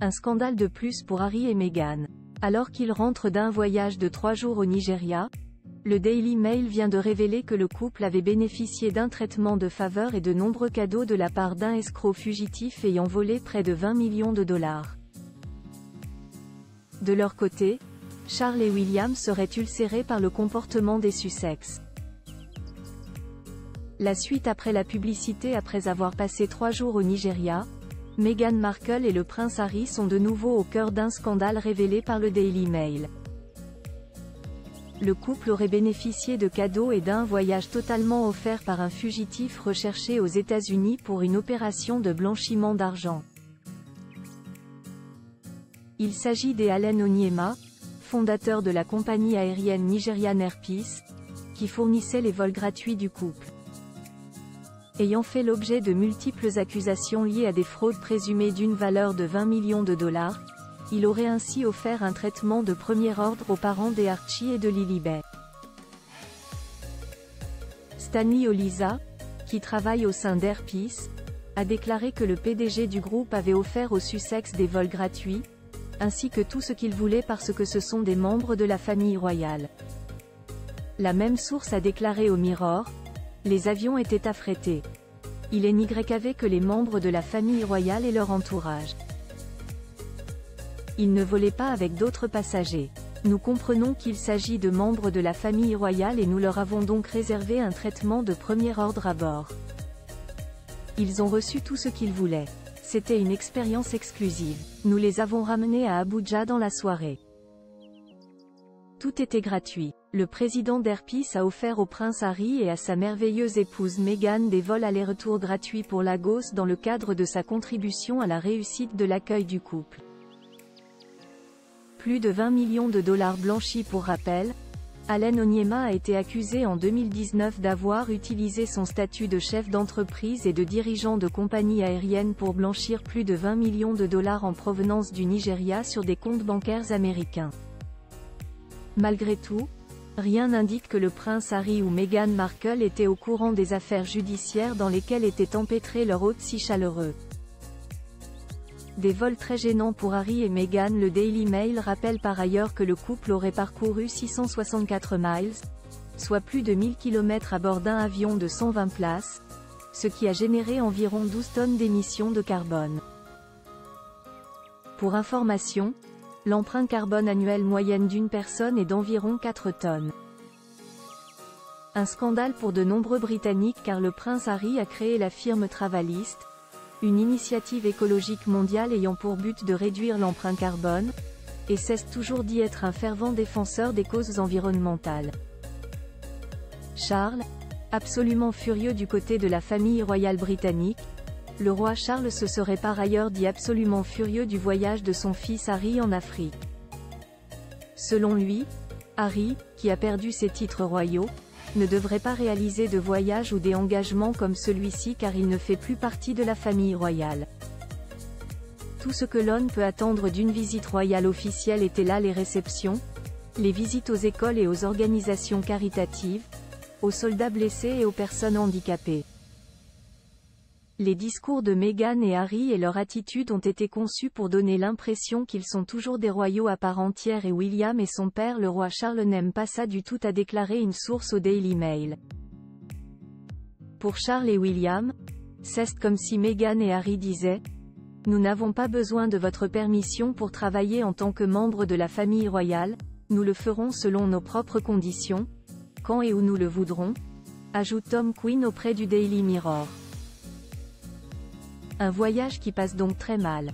Un scandale de plus pour Harry et Meghan. Alors qu'ils rentrent d'un voyage de 3 jours au Nigeria, le Daily Mail vient de révéler que le couple avait bénéficié d'un traitement de faveur et de nombreux cadeaux de la part d'un escroc fugitif ayant volé près de 20 millions de dollars. De leur côté, Charles et William seraient ulcérés par le comportement des Sussex. La suite après la publicité. Après avoir passé 3 jours au Nigeria, Meghan Markle et le prince Harry sont de nouveau au cœur d'un scandale révélé par le Daily Mail. Le couple aurait bénéficié de cadeaux et d'un voyage totalement offert par un fugitif recherché aux États-Unis pour une opération de blanchiment d'argent. Il s'agit d'Allen Onyema, fondateur de la compagnie aérienne Nigerian Air Peace, qui fournissait les vols gratuits du couple. Ayant fait l'objet de multiples accusations liées à des fraudes présumées d'une valeur de 20 millions de dollars, il aurait ainsi offert un traitement de premier ordre aux parents d'Archie et de Lilibet. Stanley Oliza, qui travaille au sein d'Air Peace, a déclaré que le PDG du groupe avait offert aux Sussex des vols gratuits, ainsi que tout ce qu'ils voulaient parce que ce sont des membres de la famille royale. La même source a déclaré au Mirror, « Les avions étaient affrétés. Il est NYV que les membres de la famille royale et leur entourage. Ils ne volaient pas avec d'autres passagers. Nous comprenons qu'il s'agit de membres de la famille royale et nous leur avons donc réservé un traitement de premier ordre à bord. Ils ont reçu tout ce qu'ils voulaient. C'était une expérience exclusive. Nous les avons ramenés à Abuja dans la soirée. Tout était gratuit. Le président d'Air Peace a offert au prince Harry et à sa merveilleuse épouse Meghan des vols aller-retour gratuits pour Lagos dans le cadre de sa contribution à la réussite de l'accueil du couple. Plus de 20 millions de dollars blanchis. Pour rappel, Allen Onyema a été accusé en 2019 d'avoir utilisé son statut de chef d'entreprise et de dirigeant de compagnie aérienne pour blanchir plus de 20 millions de dollars en provenance du Nigeria sur des comptes bancaires américains. Malgré tout, rien n'indique que le prince Harry ou Meghan Markle étaient au courant des affaires judiciaires dans lesquelles étaient empêtrés leur hôte si chaleureux. Des vols très gênants pour Harry et Meghan. Le Daily Mail rappelle par ailleurs que le couple aurait parcouru 664 miles, soit plus de 1000 km à bord d'un avion de 120 places, ce qui a généré environ 12 tonnes d'émissions de carbone. Pour information, l'empreinte carbone annuelle moyenne d'une personne est d'environ 4 tonnes. Un scandale pour de nombreux Britanniques car le prince Harry a créé la firme Travalist, une initiative écologique mondiale ayant pour but de réduire l'empreinte carbone, et cesse toujours d'y être un fervent défenseur des causes environnementales. Charles, absolument furieux du côté de la famille royale britannique, le roi Charles se serait par ailleurs dit absolument furieux du voyage de son fils Harry en Afrique. Selon lui, Harry, qui a perdu ses titres royaux, ne devrait pas réaliser de voyage ou des engagements comme celui-ci car il ne fait plus partie de la famille royale. Tout ce que l'on peut attendre d'une visite royale officielle était là: les réceptions, les visites aux écoles et aux organisations caritatives, aux soldats blessés et aux personnes handicapées. Les discours de Meghan et Harry et leur attitude ont été conçus pour donner l'impression qu'ils sont toujours des royaux à part entière et William et son père le roi Charles n'aiment pas ça du tout, a déclaré une source au Daily Mail. Pour Charles et William, c'est comme si Meghan et Harry disaient « Nous n'avons pas besoin de votre permission pour travailler en tant que membres de la famille royale, nous le ferons selon nos propres conditions, quand et où nous le voudrons », ajoute Tom Quinn auprès du Daily Mirror. Un voyage qui passe donc très mal.